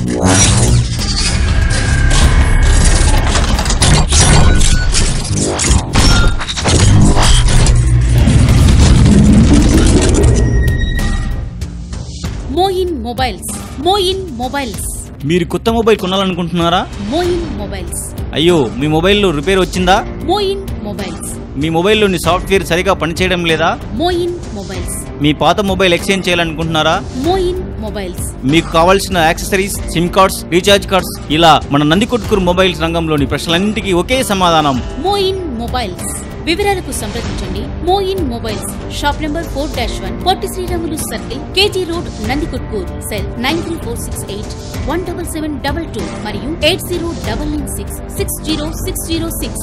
Moeen mobiles మీరు కొత్త mobile కొనాలనుకుంటున్నారా? Moeen mobiles. అయ్యో, మీ మొబైల్లో రిపేర్ వచ్చిందా? మోయిన్ మొబైల్స్. మీ మొబైల్లోని సాఫ్ట్వేర్ సరిగా పనిచేయడం లేదా? మోయిన్ మొబైల్స్. మీ పాత మొబైల్ ఎక్స్చేంజ్ చేయాలనుకుంటున్నారా? మోయిన్ మొబైల్స్. మీకు కావాల్సిన accessories, sim cards, recharge cards, ఇలా మన నందికొట్కూరు మొబైల్స్ రంగంలోని ప్రశ్నలన్నింటికీ ఒకే సమాధానం. మోయిన్ మొబైల్స్. వివరాలకు సంప్రదించండి. Moin mobiles, shop number 4-1, Potti Sriramulu circle, KG road, Nandikotkur. Cell 9346817722 మరియు 8099660606.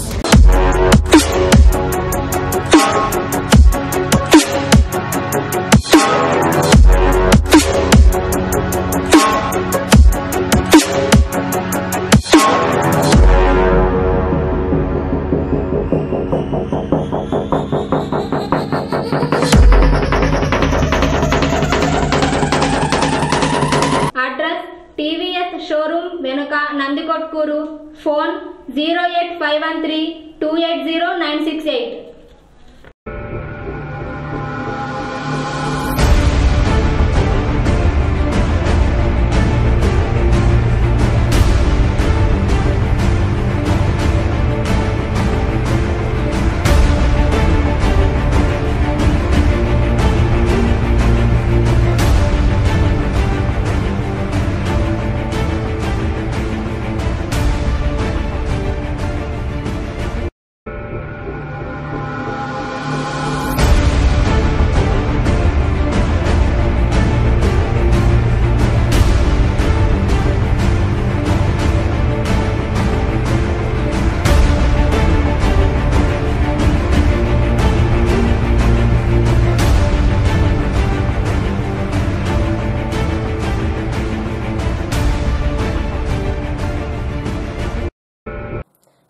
టీవీఎస్ షోరూమ్ వెనుక Nandikotkur. Phone 08513280968.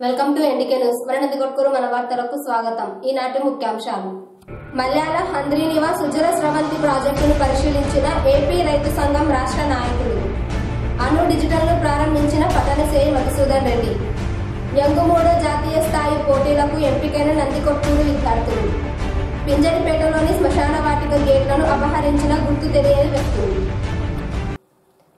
Welcome to NDK news. మన నందికొట్కూరు మన వార్తలకు స్వాగతం. ఈనాటి ముఖ్యాంశాలు. మల్యాల హంద్రీనివా సుజల స్రవంతి ప్రాజెక్టును పరిశీలించిన ఏపీ రైతు సంఘం రాష్ట్ర నాయకులు. అను డిజిటల్ ను ప్రారంభించిన పట్టణ సిఐ మధుసూదన్ రెడ్డి. యంగుమూడో జాతీయ స్థాయి పోటీలకు ఎంపికైన నందికొట్కూరు విద్యార్థులు. పింజరిపేటలోని శ్మశాన వాటిక గేట్లను అపహరించిన గుర్తు తెలియని వ్యక్తులు.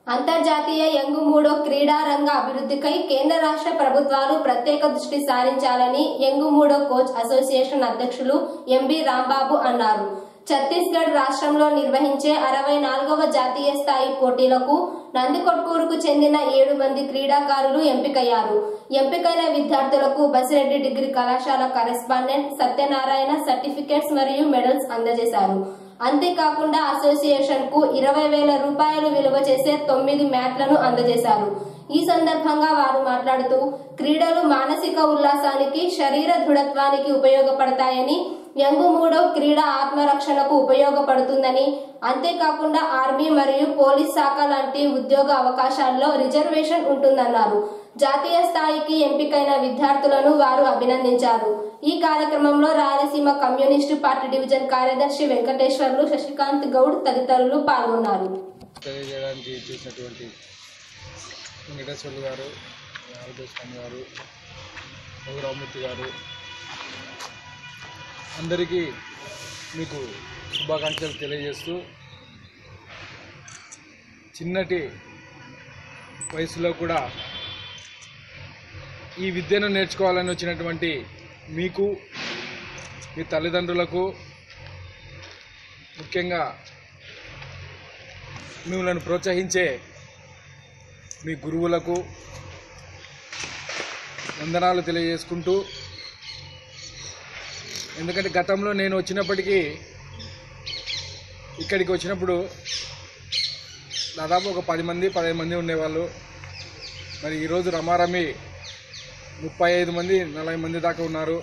అంతర్జాతీయ యంగు మూడో క్రీడా రంగ అభివృద్ధికై కేంద్ర రాష్ట్ర ప్రభుత్వాలు ప్రత్యేక దృష్టి సారించాలని యంగు మూడో కోచ్ అసోసియేషన్ అధ్యక్షులు ఎంబి రాంబాబు అన్నారు. ఛత్తీస్గఢ్ రాష్ట్రంలో నిర్వహించే 64వ జాతీయ స్థాయి పోటీలకు నందికొట్కూరుకు చెందిన 7 మంది క్రీడాకారులు ఎంపికయ్యారు. ఎంపికైన విద్యార్థులకు బసిరెడ్డి డిగ్రీ కళాశాల కరెస్పాండెంట్ సత్యనారాయణ సర్టిఫికెట్స్ మరియు మెడల్స్ అందజేశారు. అంతేకాకుండా అసోసియేషన్ కు 20,000 రూపాయలు విలువ చేసే 9 మ్యాట్లను అందజేశారు. ఈ సందర్భంగా వారు మాట్లాడుతూ క్రీడలు మానసిక ఉల్లాసానికి, శరీర దృఢత్వానికి ఉపయోగపడతాయని, యంగు మూడో క్రీడ ఆత్మరక్షణకు ఉపయోగపడుతుందని, అంతేకాకుండా ఆర్మీ మరియు పోలీస్ శాఖ లాంటి ఉద్యోగ అవకాశాల్లో రిజర్వేషన్ ఉంటుందన్నారు. జాతీయ స్థాయికి ఎంపికైన విద్యార్థులను వారు అభినందించారు. ఈ కార్యక్రమంలో రాయలసీమ కమ్యూనిస్టు పార్టీ డివిజన్ కార్యదర్శి వెంకటేశ్వర్లు, శశికాంత్ గౌడ్ తదితరులు పాల్గొన్నారు. వెంకటేశ్వర్లు గారు, ఆరోగ్యస్వామి గారు, రఘురామూర్తి గారు, అందరికీ మీకు శుభాకాంక్షలు తెలియజేస్తూ, చిన్నటి వయసులో కూడా ఈ విద్యను నేర్చుకోవాలని వచ్చినటువంటి మీకు, మీ తల్లిదండ్రులకు, ముఖ్యంగా మిమ్మల్ని ప్రోత్సహించే మీ గురువులకు వందనాలు తెలియజేసుకుంటూ, ఎందుకంటే గతంలో నేను వచ్చినప్పటికీ ఇక్కడికి వచ్చినప్పుడు దాదాపు ఒక 10-15 మంది ఉండేవాళ్ళు. మరి ఈరోజు రమారమి 35 మంది 40 మంది దాకా ఉన్నారు.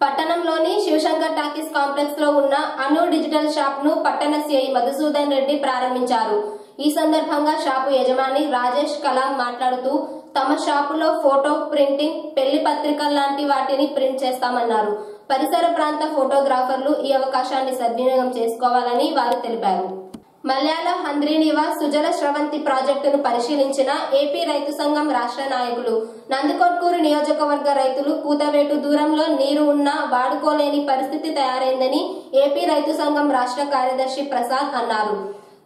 పట్టణంలోని శివశంకర్ టాకీస్ కాంప్లెక్స్ లో ఉన్న అను డిజిటల్ షాప్ ను పట్టణ సిఐ మధుసూదన్ రెడ్డి ప్రారంభించారు. ఈ సందర్భంగా షాపు యజమాని రాజేష్ కలాం మాట్లాడుతూ తమ షాపులో ఫోటో ప్రింటింగ్, పెళ్లి పత్రికల లాంటి వాటిని ప్రింట్ చేస్తామన్నారు. పరిసర ప్రాంత ఫోటోగ్రాఫర్లు ఈ అవకాశాన్ని సద్వినియోగం చేసుకోవాలని వారు తెలిపారు. మల్యాల హంద్రీనివాస్ సుజల స్రవంతి ప్రాజెక్టును పరిశీలించిన ఏపీ రైతు సంఘం రాష్ట్ర నాయకులు. నందికొట్కూరు నియోజకవర్గ రైతులు కూతవేటు దూరంలో నీరు ఉన్నా వాడుకోలేని పరిస్థితి తయారైందని ఏపీ రైతు సంఘం రాష్ట్ర కార్యదర్శి ప్రసాద్ అన్నారు.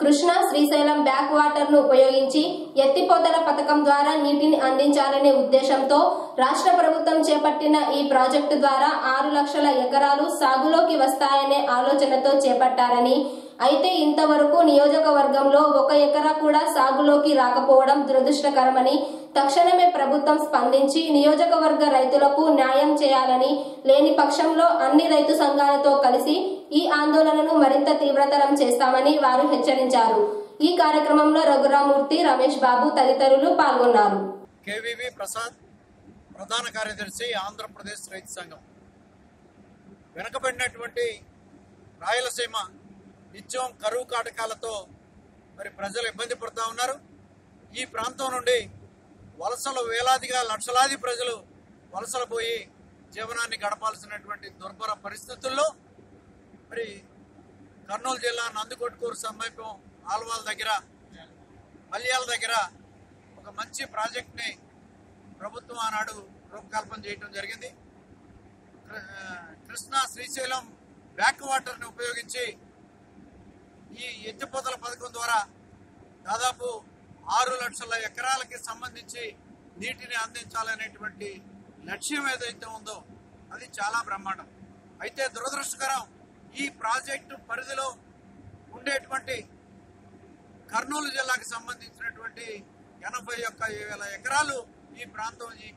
కృష్ణా శ్రీశైలం బ్యాక్ వాటర్ ను ఉపయోగించి ఎత్తిపోతల పథకం ద్వారా నీటిని అందించాలనే ఉద్దేశంతో రాష్ట్ర ప్రభుత్వం చేపట్టిన ఈ ప్రాజెక్టు ద్వారా 6 లక్షల ఎకరాలు సాగులోకి వస్తాయనే ఆలోచనతో చేపట్టారని, అయితే ఇంతవరకు నియోజకవర్గంలో 1 ఎకరా కూడా సాగులోకి రాకపోవడం దురదృష్టకరమని, తక్షణమే ప్రభుత్వం స్పందించి నియోజకవర్గ రైతులకు న్యాయం చేయాలని, లేని పక్షంలో అన్ని రైతు సంఘాలతో కలిసి ఈ ఆందోళనను మరింత తీవ్రతరం చేస్తామని వారు హెచ్చరించారు. ఈ కార్యక్రమంలో రఘురామూర్తి, రమేష్ బాబు తదితరులు పాల్గొన్నారు. కేవీవి ప్రసాద్, ప్రధాన కార్యదర్శి, ఆంధ్రప్రదేశ్ రైతు సంఘం. వెనుకబడినటువంటి రాయలసీమ నిత్యం కరువు కాటకాలతో మరి ప్రజలు ఇబ్బంది పడుతూ ఉన్నారు. ఈ ప్రాంతం నుండి వలసలు వేలాదిగా లక్షలాది ప్రజలు వలసలు పోయి జీవనాన్ని గడపాల్సినటువంటి దుర్భర పరిస్థితుల్లో మరి కర్నూలు జిల్లా నందికొట్కూరు సమీపం ఆల్వాల్ దగ్గర, మల్యాల దగ్గర ఒక మంచి ప్రాజెక్ట్ని ప్రభుత్వం ఆనాడు రూపకల్పన చేయడం జరిగింది. కృష్ణా శ్రీశైలం బ్యాక్ వాటర్ని ఉపయోగించి ఈ ఎత్తిపోతల పథకం ద్వారా దాదాపు 6 లక్షల ఎకరాలకి సంబంధించి నీటిని అందించాలనేటువంటి లక్ష్యం ఏదైతే ఉందో అది చాలా బ్రహ్మాండం. అయితే దురదృష్టకరం, ఈ ప్రాజెక్టు పరిధిలో ఉండేటువంటి కర్నూలు జిల్లాకు సంబంధించినటువంటి 81,000 ఎకరాలు ఈ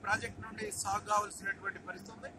ప్రాజెక్టు నుండి సాగు కావాల్సినటువంటి పరిస్థితి ఉంది.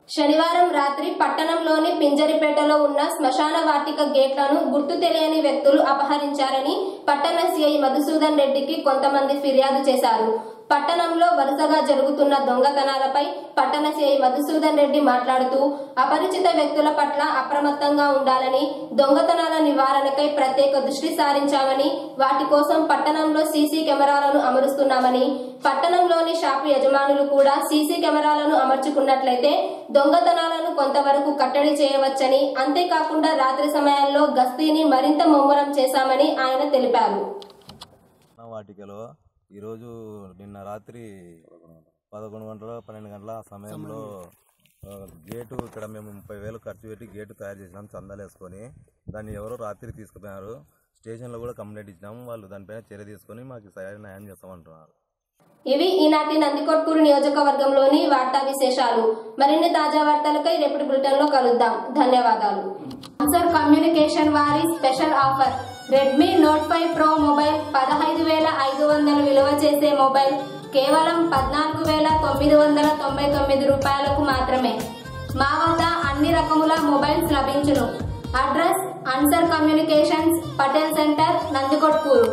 శనివారం రాత్రి పట్టణంలోని పింజరిపేటలో ఉన్న శ్మశాన వాటిక గేట్లను గుర్తు తెలియని వ్యక్తులు అపహరించారని పట్టణ సిఐ మధుసూదన్ రెడ్డికి కొంతమంది ఫిర్యాదు చేశారు. పట్టణంలో వరుసగా జరుగుతున్న దొంగతనాలపై పట్టణ సిఐ మధుసూదన్ రెడ్డి మాట్లాడుతూ, అపరిచిత వ్యక్తుల పట్ల అప్రమత్తంగా ఉండాలని, దొంగతనాల నివారణకై ప్రత్యేక దృష్టి సారించామని, వాటి కోసం పట్టణంలో సీసీ కెమెరాలను అమరుస్తున్నామని, పట్టణంలోని షాపు యజమానులు కూడా సీసీ కెమెరాలను అమర్చుకున్నట్లయితే దొంగతనాలను కొంతవరకు కట్టడి చేయవచ్చని, అంతేకాకుండా రాత్రి సమయాల్లో గస్తీని మరింత ముమ్మరం చేశామని ఆయన తెలిపారు. ఈరోజు నిన్న రాత్రి 11 గంటల 12 గంటల సమయంలో గేటు ఇక్కడ మేము 30,000 ఖర్చు పెట్టి గేటు తయారు చేసినాం, చందాలు వేసుకొని. దాన్ని ఎవరో రాత్రి తీసుకుపోయినారు. స్టేషన్లో కూడా కంప్లైంట్ ఇచ్చినాము. వాళ్ళు దానిపైన చర్య తీసుకొని మాకు సరైన న్యాయం చేస్తామంటున్నారు. ఇవి ఈనాటి నందికొట్కూరు నియోజకవర్గంలోని వార్తా విశేషాలు. మరిన్ని తాజా వార్తలకై రేపటి బులెటిన్ లో కలుద్దాం. ధన్యవాదాలు. ఆన్సర్ కమ్యూనికేషన్ వారి special offer Redmi note 5 pro mobile 15,500 విలువ చేసే మొబైల్ కేవలం 14,999 రూపాయలకు మాత్రమే. మా వద్ద అన్ని రకముల మొబైల్స్ లభించును. Address answer communications, Patel centre, Nandikotkur.